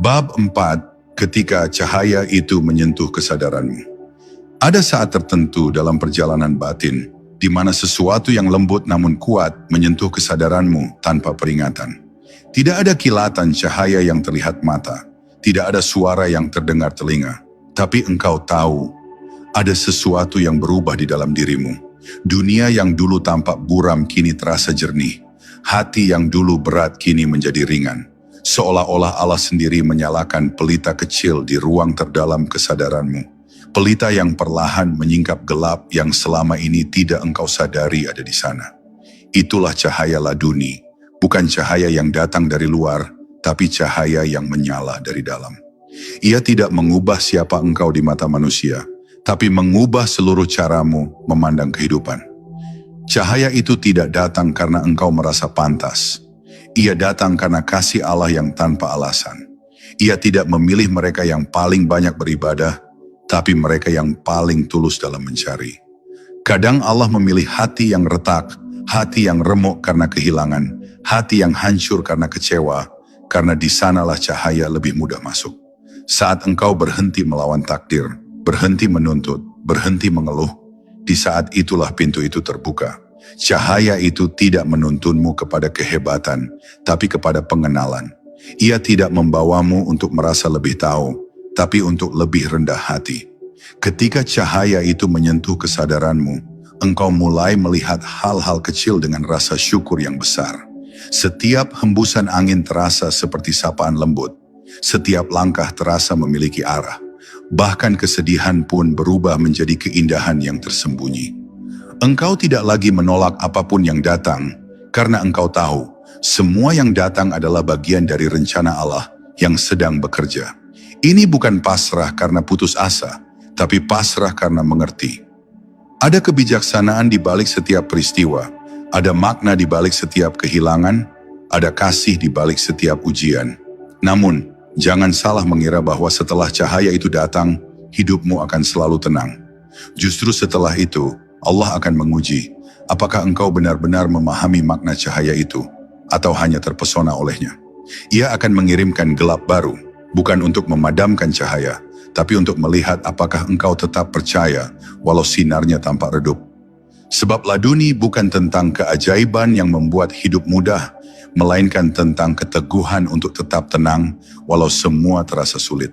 Bab 4. Ketika cahaya itu menyentuh kesadaranmu. Ada saat tertentu dalam perjalanan batin, di mana sesuatu yang lembut namun kuat menyentuh kesadaranmu tanpa peringatan. Tidak ada kilatan cahaya yang terlihat mata, tidak ada suara yang terdengar telinga, tapi engkau tahu, ada sesuatu yang berubah di dalam dirimu. Dunia yang dulu tampak buram kini terasa jernih, hati yang dulu berat kini menjadi ringan. Seolah-olah Allah sendiri menyalakan pelita kecil di ruang terdalam kesadaranmu. Pelita yang perlahan menyingkap gelap yang selama ini tidak engkau sadari ada di sana. Itulah cahaya laduni, bukan cahaya yang datang dari luar, tapi cahaya yang menyala dari dalam. Ia tidak mengubah siapa engkau di mata manusia, tapi mengubah seluruh caramu memandang kehidupan. Cahaya itu tidak datang karena engkau merasa pantas. Ia datang karena kasih Allah yang tanpa alasan. Ia tidak memilih mereka yang paling banyak beribadah, tapi mereka yang paling tulus dalam mencari. Kadang Allah memilih hati yang retak, hati yang remuk karena kehilangan, hati yang hancur karena kecewa, karena di sanalah cahaya lebih mudah masuk. Saat engkau berhenti melawan takdir, berhenti menuntut, berhenti mengeluh, di saat itulah pintu itu terbuka. Cahaya itu tidak menuntunmu kepada kehebatan, tapi kepada pengenalan. Ia tidak membawamu untuk merasa lebih tahu, tapi untuk lebih rendah hati. Ketika cahaya itu menyentuh kesadaranmu, engkau mulai melihat hal-hal kecil dengan rasa syukur yang besar. Setiap hembusan angin terasa seperti sapaan lembut. Setiap langkah terasa memiliki arah. Bahkan kesedihan pun berubah menjadi keindahan yang tersembunyi. Engkau tidak lagi menolak apapun yang datang, karena engkau tahu, semua yang datang adalah bagian dari rencana Allah yang sedang bekerja. Ini bukan pasrah karena putus asa, tapi pasrah karena mengerti. Ada kebijaksanaan di balik setiap peristiwa, ada makna di balik setiap kehilangan, ada kasih di balik setiap ujian. Namun, jangan salah mengira bahwa setelah cahaya itu datang, hidupmu akan selalu tenang. Justru setelah itu, Allah akan menguji, apakah engkau benar-benar memahami makna cahaya itu, atau hanya terpesona olehnya. Ia akan mengirimkan gelap baru, bukan untuk memadamkan cahaya, tapi untuk melihat apakah engkau tetap percaya, walau sinarnya tampak redup. Sebab laduni bukan tentang keajaiban yang membuat hidup mudah, melainkan tentang keteguhan untuk tetap tenang, walau semua terasa sulit.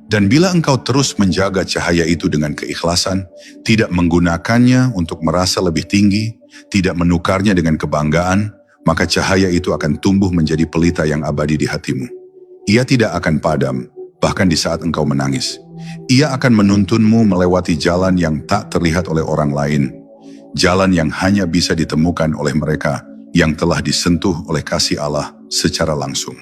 Dan bila engkau terus menjaga cahaya itu dengan keikhlasan, tidak menggunakannya untuk merasa lebih tinggi, tidak menukarnya dengan kebanggaan, maka cahaya itu akan tumbuh menjadi pelita yang abadi di hatimu. Ia tidak akan padam, bahkan di saat engkau menangis. Ia akan menuntunmu melewati jalan yang tak terlihat oleh orang lain, jalan yang hanya bisa ditemukan oleh mereka yang telah disentuh oleh kasih Allah secara langsung.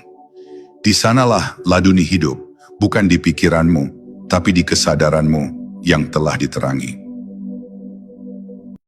Di sanalah laduni hidup, bukan di pikiranmu, tapi di kesadaranmu yang telah diterangi.